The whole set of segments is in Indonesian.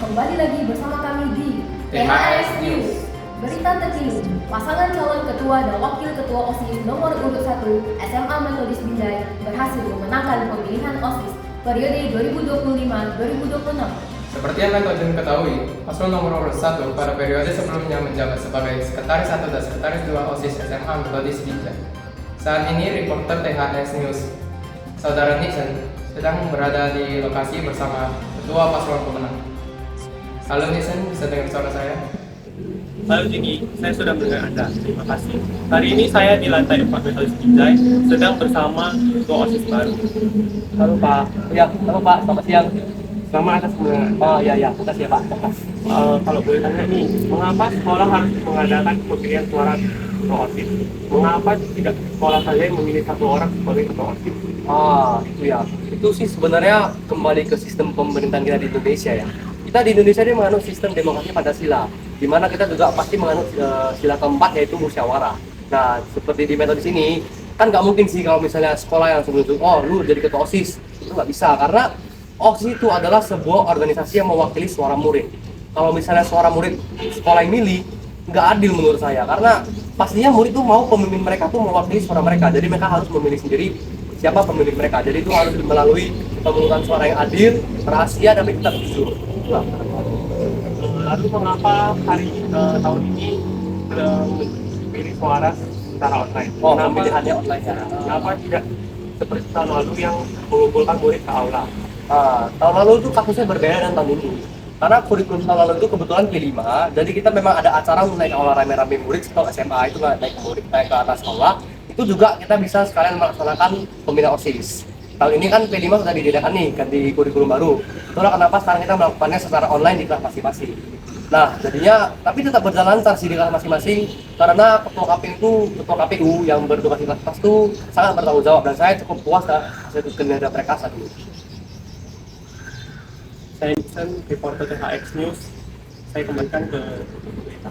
Kembali lagi bersama kami di THX News. Berita terkini, pasangan calon ketua dan wakil ketua OSIS nomor urut 1 SMA Metodis Binjai berhasil memenangkan pemilihan OSIS periode 2025-2026. Seperti yang kalian ketahui, paslon nomor urut 1 pada periode sebelumnya menjabat sebagai Sekretaris 1 dan Sekretaris 2 OSIS SMA Metodis Binjai. Saat ini, reporter THX News, Saudara Nixon, sedang berada di lokasi bersama ketua paslon pemenang. Halo Nixon, bisa dengar suara saya? Halo Jigi, saya sudah mendengar Anda. Terima kasih. Hari ini saya di lantai 4 Metodis Binjai sedang bersama ketua OSIS baru. Halo Pak. Halo Pak, selamat siang. Selamat atas kemenangan. Oh iya, makasih ya Pak. Kalau boleh tanya nih, mengapa sekolah harus mengadakan pemilihan suara ketua OSIS? Mengapa tidak sekolah saja yang memilih satu orang sebagai ketua OSIS? Itu ya. Itu sih sebenarnya kembali ke sistem pemerintahan kita di Indonesia ya. Kita di Indonesia ini menganut sistem demokrasi Pancasila, di mana kita juga pasti menganut sila keempat yaitu musyawarah. Nah, seperti di metode sini, kan nggak mungkin sih kalau misalnya sekolah yang sebelum lu jadi ketua OSIS, itu nggak bisa karena OSIS itu adalah sebuah organisasi yang mewakili suara murid. Kalau misalnya suara murid sekolah yang milih, nggak adil menurut saya karena pastinya murid tuh mau pemimpin mereka tuh mewakili suara mereka, jadi mereka harus memilih sendiri siapa pemimpin mereka. Jadi itu harus melalui pemungutan suara yang adil, rahasia, tapi tetap jujur. Lalu mengapa tahun ini sudah memilih suara secara online? Pemilihannya online ya. Kenapa tidak seperti tahun lalu yang mengumpulkan murid ke aula? Tahun lalu itu kasusnya berbeda dengan tahun ini. Karena kurikulum tahun lalu itu kebetulan P5, jadi kita memang ada acara naik aula rame-rame murid atau SMA itu naik ke atas aula. Itu juga kita bisa sekalian melaksanakan pembinaan OSIS. Tahun ini kan P5 sudah diadakan nih, ganti kurikulum baru. Itulah kenapa sekarang kita melakukannya secara online di kelas masing-masing. Nah, jadinya, tapi tetap berjalan lancar sih di kelas masing-masing karena ketua KPU yang bertugas di kelas itu sangat bertanggung jawab dan saya cukup puas hasil kinerja mereka saat ini. Saya Nixon, reporter THX News. Saya kembalikan ke berita.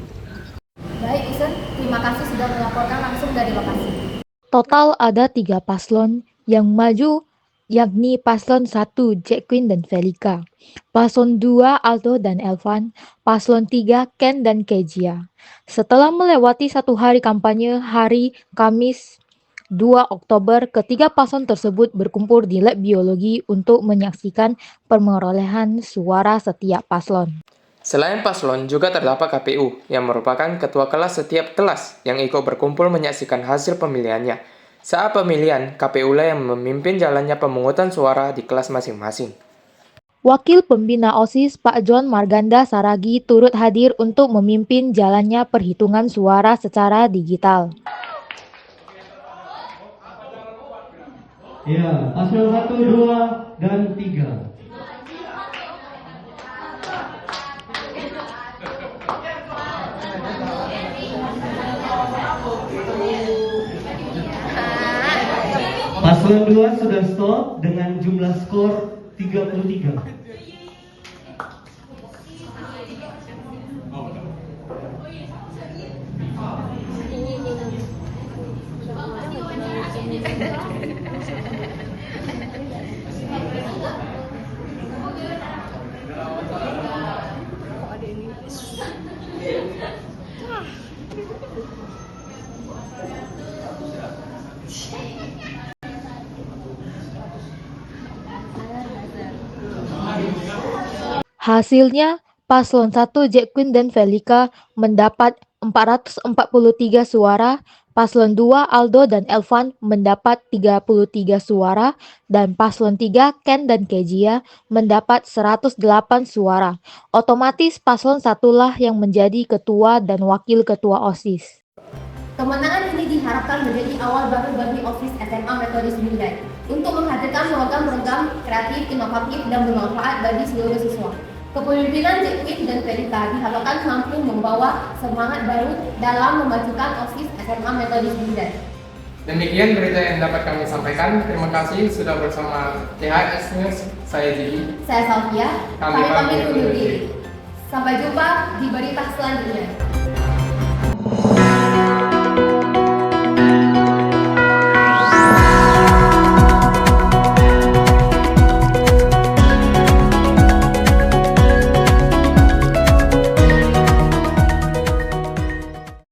Baik Isen, terima kasih sudah melaporkan langsung dari lokasi. Total ada 3 paslon yang maju, yakni Paslon 1 Jacqueline dan Felika, Paslon 2 Aldo dan Elvan, Paslon 3 Ken dan Kezia. Setelah melewati 1 hari kampanye, hari Kamis 2 Oktober, ketiga paslon tersebut berkumpul di lab biologi untuk menyaksikan perolehan suara setiap paslon. Selain paslon, juga terdapat KPU yang merupakan ketua kelas setiap kelas yang ikut berkumpul menyaksikan hasil pemilihannya. Saat pemilihan, KPU lah yang memimpin jalannya pemungutan suara di kelas masing-masing. Wakil Pembina OSIS Pak John Marganda Saragi turut hadir untuk memimpin jalannya perhitungan suara secara digital. Ya, paslon 1, 2, dan 3. Paslon 2 sudah stop dengan jumlah skor 33. Hasilnya, Paslon 1 Jacqueline dan Felika mendapat 443 suara, Paslon 2 Aldo dan Elvan mendapat 33 suara, dan Paslon 3 Ken dan Kezia mendapat 108 suara. Otomatis Paslon 1 lah yang menjadi ketua dan wakil ketua OSIS. Kemenangan ini diharapkan menjadi awal baru bagi OSIS SMA Metodis Binjai untuk menghadirkan program-program kreatif, inovatif, dan bermanfaat bagi seluruh siswa. Kepemimpinan Jacqueline dan Felika diharapkan mampu membawa semangat baru dalam memajukan OSIS SMA Metodis Binjai. Demikian berita yang dapat kami sampaikan. Terima kasih sudah bersama THX News. Saya Jigi. Saya Salvia. Kami pamit undur diri. Sampai jumpa di berita selanjutnya.